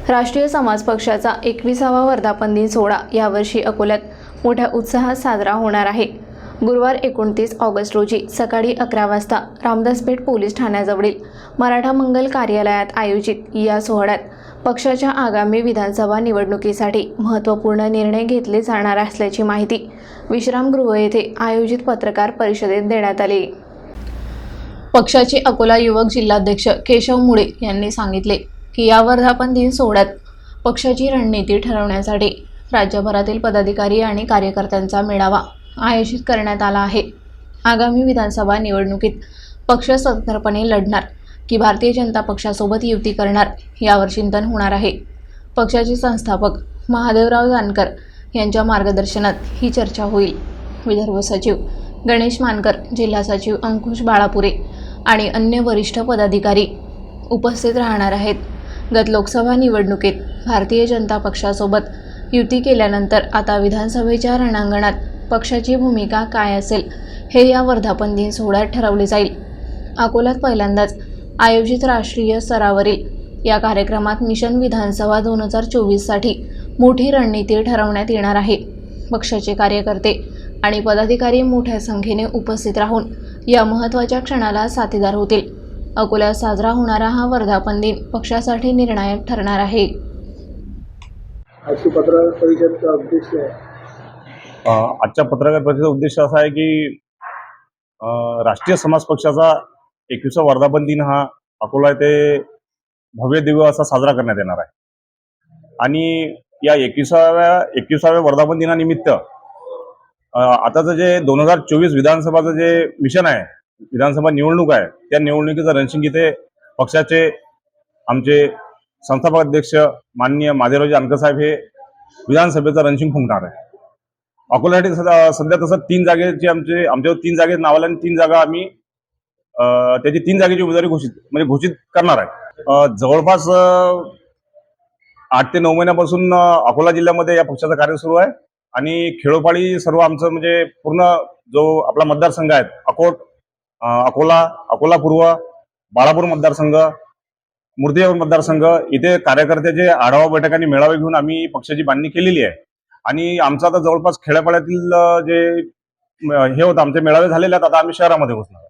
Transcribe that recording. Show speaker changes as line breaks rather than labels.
राष्ट्रीय समाज पक्षाचा 21वा वर्धापन दिन सोहळा यावर्षी अकोल्यात मोठ्या उत्साहात साजरा होणार आहे। गुरुवार 29 ऑगस्ट रोजी सकाळी 11 वाजता रामदासपेठ पोलीस ठाण्याजवळील मराठा मंगल कार्यालयात आयोजित या सोहळ्यात पक्षाच्या आगामी विधानसभा निवडणुकीसाठी महत्त्वपूर्ण निर्णय घेतले जाणार असल्याची माहिती विश्रामगृह येथे आयोजित पत्रकार परिषदेत देण्यात आली। पक्षाचे अकोला युवक जिल्हाध्यक्ष केशव मुळे यांनी सांगितले की या वर्धापन दिन सोहळ्यात पक्षाची रणनीती ठरवण्यासाठी राज्यभरातील पदाधिकारी आणि कार्यकर्त्यांचा मेळावा आयोजित करण्यात आला आहे। आगामी विधानसभा निवडणुकीत पक्ष स्वतंत्रपणे लढणार की भारतीय जनता पक्षासोबत युती करणार यावर चिंतन होणार आहे। पक्षाचे संस्थापक महादेवराव जानकर यांच्या मार्गदर्शनात ही चर्चा होईल। विदर्भ सचिव गणेश मानकर, जिल्हा सचिव अंकुश बाळापुरे आणि अन्य वरिष्ठ पदाधिकारी उपस्थित राहणार आहेत। गत लोकसभा निवडणुकीत भारतीय जनता पक्षासोबत युती केल्यानंतर आता विधानसभेच्या रणांगणात पक्षाची भूमिका काय असेल हे या वर्धापन दिन सोहळ्यात ठरवले जाईल। अकोल्यात पहिल्यांदाच आयोजित राष्ट्रीय स्तरावरील या कार्यक्रमात मिशन विधानसभा 2024 साठी मोठी रणनीती ठरवण्यात येणार आहे। पक्षाचे कार्यकर्ते आणि पदाधिकारी मोठ्या संख्येने उपस्थित राहून या महत्त्वाच्या क्षणाला साथीदार होतील। अकोल्यात साजरा होणारा हा वर्धापन दिन पक्षासाठी निर्णायक ठरणार आहे।
आजची पत्रकार परिषदेचा उद्देश आहे
आजच्या पत्रकार परिषदेचा उद्देश असा आहे की राष्ट्रीय समाज पक्षाचा 21वा वर्धापन दिन हा अकोला येथे भव्य दिव्य असा साजरा करण्यात येणार आहे। आणि या 21व्या वर्धापन दिनानिमित्त आताचं जे 2024 विधानसभाचं जे मिशन आहे, विधानसभा निवडणूक आहे, त्या निवडणुकीचं रणशिंग इथे पक्षाचे आमचे संस्थापक अध्यक्ष माननीय महादेवराव जानकर साहेब हे विधानसभेचं रणशिंग फुंकणार आहे। अकोल्यासाठी सध्या तसं 3 जागेची आमच्यावर 3 जागे नावाला आणि 3 जागा आम्ही त्याची 3 जागेची उमेदवारी घोषित करणार आहे। जवळपास 8 ते 9 महिन्यापासून अकोला जिल्ह्यामध्ये या पक्षाचं कार्य सुरू आहे आणि खेळोपाडी सर्व आमचं पूर्ण जो आपला मतदारसंघ आहे अकोट, अकोला, अकोला पूर्व, बाळापूर मतदारसंघ, मूर्तिजापूर मतदारसंघ इथे कार्यकर्त्याचे आढावा बैठकांनी मेळावे घेऊन आम्ही पक्षाची बांधणी केलेली आहे। आणि आमचा आता जवळपास खेड्यापाड्यातील जे हे होतं आमचे मेळावे झालेले आहेत, आता आम्ही शहरामध्ये घुसणार।